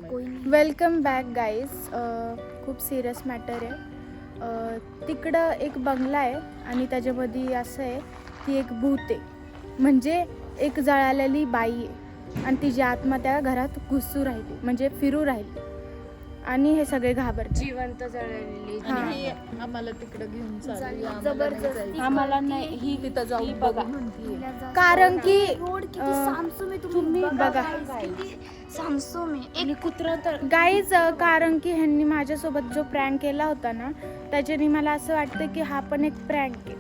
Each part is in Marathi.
Welcome back guys. खूप सिरियस मॅटर आहे. तिकडं एक बंगला आहे आणि त्याच्यामध्ये असं आहे की एक भूत आहे, म्हणजे एक जळालेली बाई आहे आणि तिची आत्मा त्या घरात घुसू राहिली, म्हणजे फिरू राहिली आणि हे सगळे घाबरतात. जिवंत जळलेली आम्हाला तिकडे घेऊन चालली, जबरदस्ती आम्हाला नाही ही तिथं जाऊन बघा. म्हणतीये. कारण की रोड किती सामसूम आहे, तुम्ही बघा. किती सामसूम आहे. आणि कुत्रा तर गाईज, कारण की ह्यांनी माझ्यासोबत जो प्रँक केला होता ना, त्याच्याने मला असं वाटतं की हा पण एक प्रँक आहे,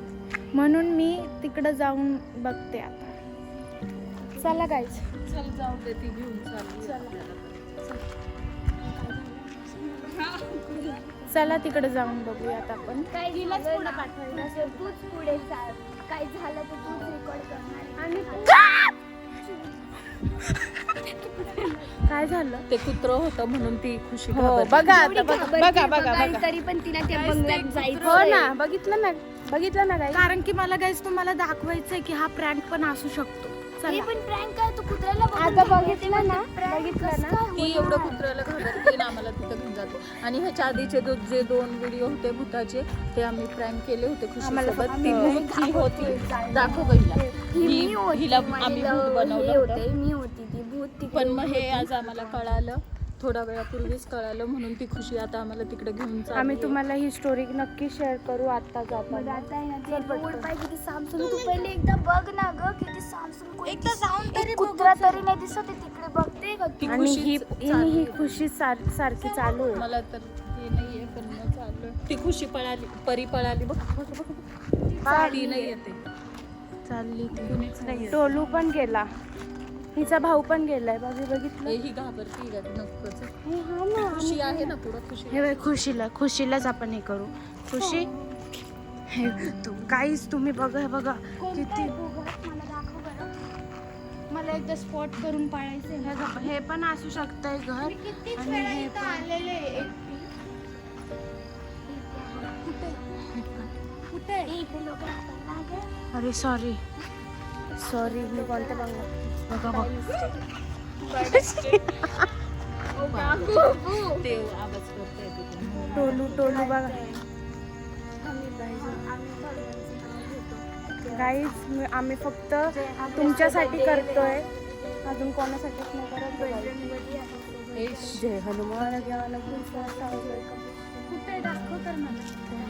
म्हणून मी तिकडं जाऊन बघते आता. चला गाईज, चल जाऊ दे, ती घेऊन चालली. चला तिकडे जाऊन बघूयात आपण. काय झालं ना, तूच पुढे चाल. काय झालं तर तूच रेकॉर्ड करणार. आणि काय झालं? ते कुत्र होतं म्हणून ती खुशी हो घाबरली. बघा आता, एवढी बघा घाबरली बघा बघा, बघा बघा. तरी पण तिला त्या बंगल्यात जायचं. हो ना, बघितलं ना गाईज. कारण की मला गाईज तुम्हाला दाखवायचंय की हा प्रँक पण असू शकतो. हे चला. पण प्रँक आहे. तो कुत्र्याला बघून आता घाबरते. बघितलं ना, Prank बघितलं कसं ना. काय ती होणार? एवढं कुत्र्याला घाबरते ना, आम्हाला तिथं घेऊन जाते. आणि ह्याच्या आधीचे जे 2 व्हिडिओ होते भूताचे, ते आम्ही प्रँक केले होते आम्हाला खुशीसोबत. फक्त ती भूत ही होती. दाखव पहिला. मी होती, हिला आम्ही मला भूत बनवलं हे होतं. होते, मी होती ती भूत तिकडे पण मग उभी हे होती. आज आम्हाला कळालं, थोड्या वेळापूर्वीच कळालं, म्हणून ती खुशी आता आम्हाला तिकडे घेऊन चालली. आम्ही तुम्हाला ही स्टोरी नक्की शेअर करू आता मग जाताना. आता आहे ना, ते रोड पाय किती सामसूम आहे. तू पहिले एकदा बघ ना ग, किती सामसूम. एकदा जाऊन तरी कुत्रा तरी नाही दिसत आहे तिकडे. बघते का ती तू? आणि खुशीच ही चालली. खुशी सारखी चालू आहे. मला तर हे नाहीये, पण मग चाललोय. ती खुशी पळाली, परी पळाली बघ. ती नाही येते, चालली कुणीच नाही येत. टोलू पण गेला, हिचा भाऊ पण गेलाय. बघितलं. ही घाबरती का नकोच. हे हा ना. खुशी आहे ना पुढं, खुशी. हे बघ, खुशीलाच आपण हे करू. खुशी, हे तू काहीच तुम्ही बघा, हे बघा कोणतं किती. आहे तो घर? मला दाखव बरं. मला एकदा स्पॉट करून पाळायचं. हे पण असू शकतंय घर. कितीच आणि वेळा हे इथं पण. आलेले आहे. कुठे आहे? इथे लोक राहतात ना गं. अरे सॉरी मी कोणत्या बघा बघा बघ. ते आवाज करतोय तिथे. टोलू बघा. गाईज, आम्ही फक्त तुमच्यासाठी करतोय, अजून कोणासाठीच नाही करत. हे जय हनुमान ज्ञान गुण कुठे दाखव तर मला.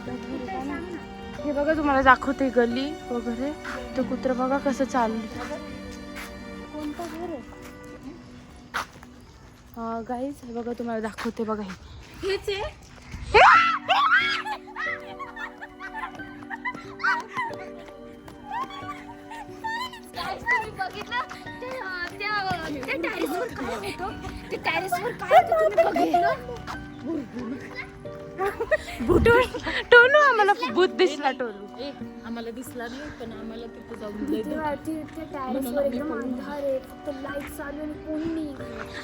कुठे सांग ना. हे बघा, तुम्हाला दाखवते गली वगैरे. तो कुत्र बघा कसं चाललं. कोणतं घर आहे? गाईज, हे बघा तुम्हाला दाखवते बघा. हे हेच आहे. Guys, तुम्ही बघितलं त्या टॅरेसवर काय होतं? त्या टॅरेसवर काय होतं तुम्ही बघितलं? टोलू, आम्हाला भूत दिसला. टोलू आम्हाला दिसला नाही, पण आम्हाला तिथे जाऊन लय त्या टॅरेसवर एकदम अंधार आहे, फक्त लाईट चालू आणि कोणी नाही.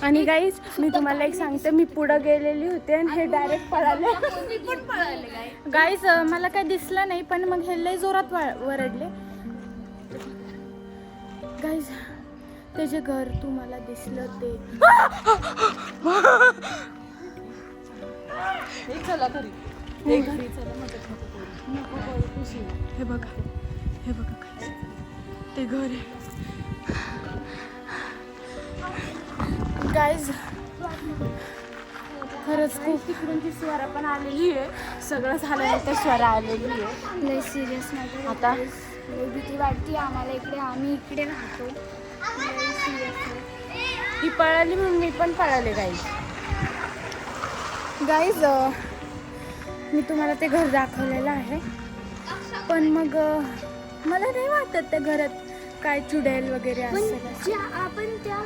आणि गाईज, मी तुम्हाला एक सांगते, मी पुढं गेलेली होते आणि हे डायरेक्ट पळाले. कोणी पण पळाले काय? गाईज, मला काय दिसलं नाही, पण मग हे लय जोरात वरडले. गाईज, त्याचे घर तुम्हाला दिसलं ते. हे चला घरी, हे घरी चला. नको करू खुशी. हे बघा guys, ते घर आहे. गाईज, खरंच खूप तिकडून ती स्वरा पण आलेली आहे. सगळं झाल्यानंतर स्वरा आलेली आहे. लय सिरियस नाही आता लय भीती वाटते आम्हाला इकडे. आम्ही इकडे राहतो. लय सिरियस आहे. ही पळाली म्हणून मी पण पळाले. गाईज, मी तुम्हाला ते घर दाखवलेलं आहे, पण मग मला नाही वाटत त्या घरात काय चुडेल वगैरे पण असं. ज्या आपण त्या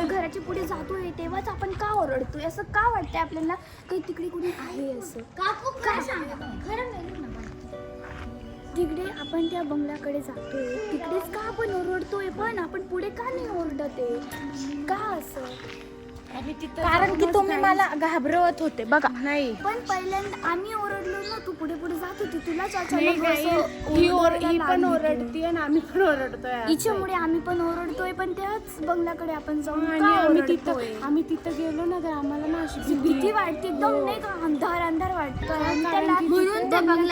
घराच्या पुढे जातोय तेव्हाच आपण का ओरडतोय? असं का वाटतंय आपल्याला काही तिकडे कुणी आहे असं? काय सांगा खरं नाही ना. तिकडे आपण त्या बंगल्याकडे जातोय, तिकडेच का आपण ओरडतोय, पण आपण पुढे का नाही ओरडत आहे? का असं? कारण की तुम्ही मला घाबरवत होते बघा. नाही पण पहिल्यांदा आम्ही ओरडलो ना, तू पुढे पुढे जात होती, तुलाच नाही अचानक guys, असं ही ओरडायला पण लागली तू. ओरडतीये आणि आम्ही पण ओरडतोय असं. हिच्यामुळे आम्ही पण ओरडतोय, पण त्याच बंगल्याकडे आपण जाऊन आणि का आम्ही आम्ही तिथं गेलो ना तर आम्हाला ना अशी भीती वाटते एकदम, नाही का, अंधार अंधार वाटतं कारण त्याला. की म्हणून त्या बंगला